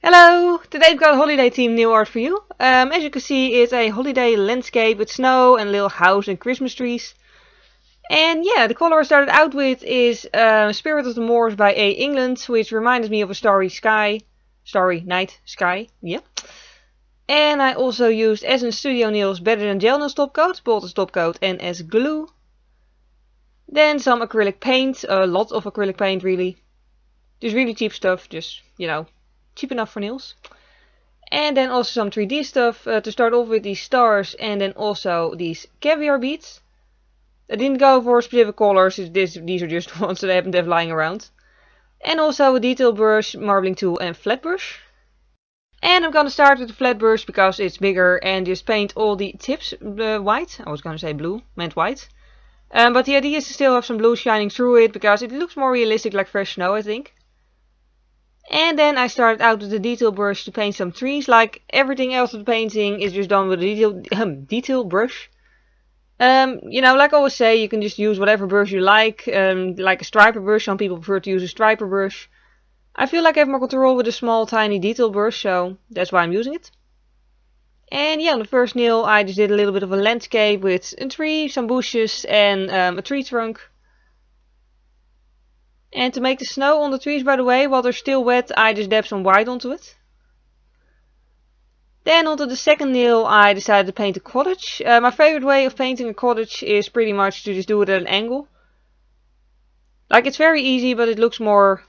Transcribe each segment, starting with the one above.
Hello! Today I've got a holiday themed nail art for you. As you can see, it's a holiday landscape with snow and a little house and Christmas trees. And yeah, the color I started out with is Spirit of the Moors by A. England, which reminded me of a starry night sky, yeah. And I also used Essence Studio Nails Better Than Gel Nails top coat, Bolted top coat and as glue. Then some acrylic paint, a lot of acrylic paint really. Just really cheap stuff, just, you know, cheap enough for nails. And then also some 3D stuff to start off with, these stars and then also these caviar beads. I didn't go for specific colors, these are just ones that I happen to have lying around. And also a detail brush, marbling tool and flat brush. And I'm gonna start with the flat brush because it's bigger and just paint all the tips white. I was gonna say blue, meant white. But the idea is to still have some blue shining through it because it looks more realistic, like fresh snow, I think. And then I started out with the detail brush to paint some trees. Like everything else of the painting is just done with a detail brush. You know, like I always say, you can just use whatever brush you like a striper brush. Some people prefer to use a striper brush. I feel like I have more control with a small tiny detail brush, so that's why I'm using it. And yeah, on the first nail I just did a little bit of a landscape with a tree, some bushes and a tree trunk. And to make the snow on the trees, by the way, while they're still wet, I just dabbed some white onto it. Then onto the second nail I decided to paint a cottage. My favorite way of painting a cottage is pretty much to just do it at an angle. Like, it's very easy, but it looks more,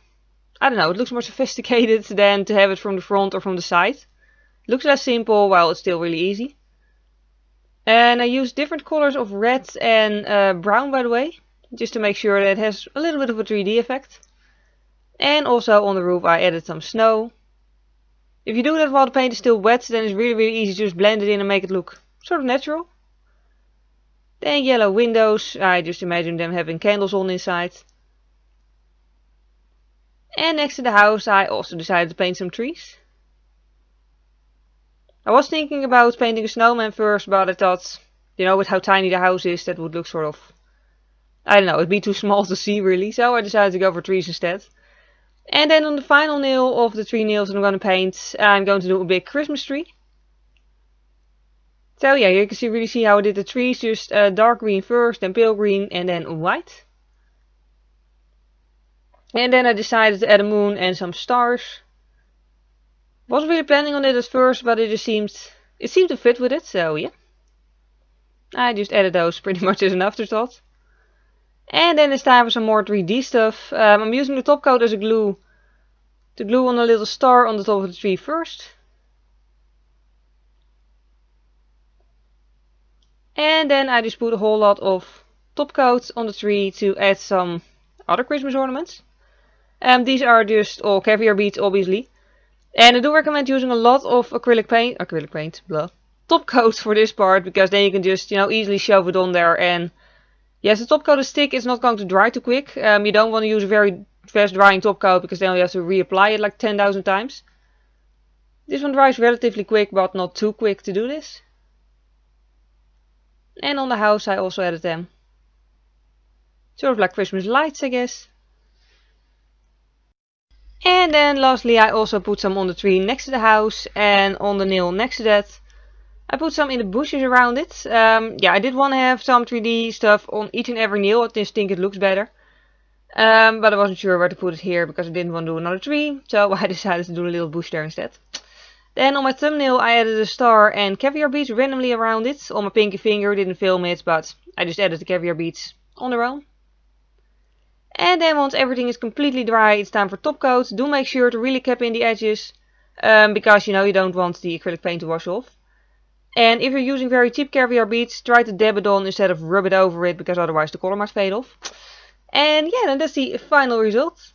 I don't know, it looks more sophisticated than to have it from the front or from the side. It looks less simple while it's still really easy. And I used different colors of red and brown, by the way, just to make sure that it has a little bit of a 3D effect. And also on the roof I added some snow. If you do that while the paint is still wet, then it's really easy to just blend it in and make it look sort of natural. Then yellow windows, I just imagine them having candles on inside. And next to the house I also decided to paint some trees. I was thinking about painting a snowman first, but I thought, you know, with how tiny the house is, that would look sort of, I don't know, it'd be too small to see really, so I decided to go for trees instead. And then on the final nail of the 3 nails I'm going to paint, I'm going to do a big Christmas tree. So yeah, here you can really see how I did the trees, just dark green first, then pale green and then white. And then I decided to add a moon and some stars. Wasn't really planning on it at first, but it seemed to fit with it, so yeah. I just added those pretty much as an afterthought. And then it's time for some more 3D stuff. I'm using the top coat as a glue to glue on a little star on the top of the tree first. And then I just put a whole lot of top coat on the tree to add some other Christmas ornaments. These are just all caviar beads, obviously. And I do recommend using a lot of acrylic paint, top coat for this part, because then you can just, you know, easily shove it on there. And yes, the top coat is thick, it's not going to dry too quick. You don't want to use a very fast drying top coat because then you have to reapply it like 10,000 times. This one dries relatively quick, but not too quick to do this. And on the house I also added them. Sort of like Christmas lights, I guess. And then lastly I also put some on the tree next to the house, and on the nail next to that I put some in the bushes around it. Yeah, I did want to have some 3D stuff on each and every nail. I just think it looks better. But I wasn't sure where to put it here because I didn't want to do another tree. So I decided to do a little bush there instead. Then on my thumbnail I added a star and caviar beads randomly around it. On my pinky finger, didn't film it, but I just added the caviar beads on their own. And then once everything is completely dry, it's time for top coat. Do make sure to really cap in the edges. Because, you know, you don't want the acrylic paint to wash off. And if you're using very cheap caviar beads, try to dab it on instead of rub it over it, because otherwise the color might fade off. And yeah, then that's the final result.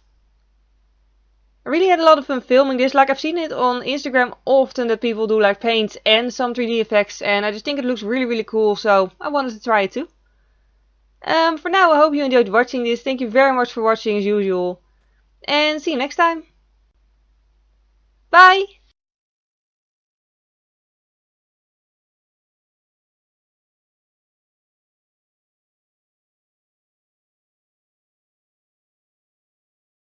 I really had a lot of fun filming this. Like, I've seen it on Instagram often that people do like paint and some 3D effects, and I just think it looks really cool, so I wanted to try it too. For now, I hope you enjoyed watching this. Thank you very much for watching as usual, and see you next time. Bye!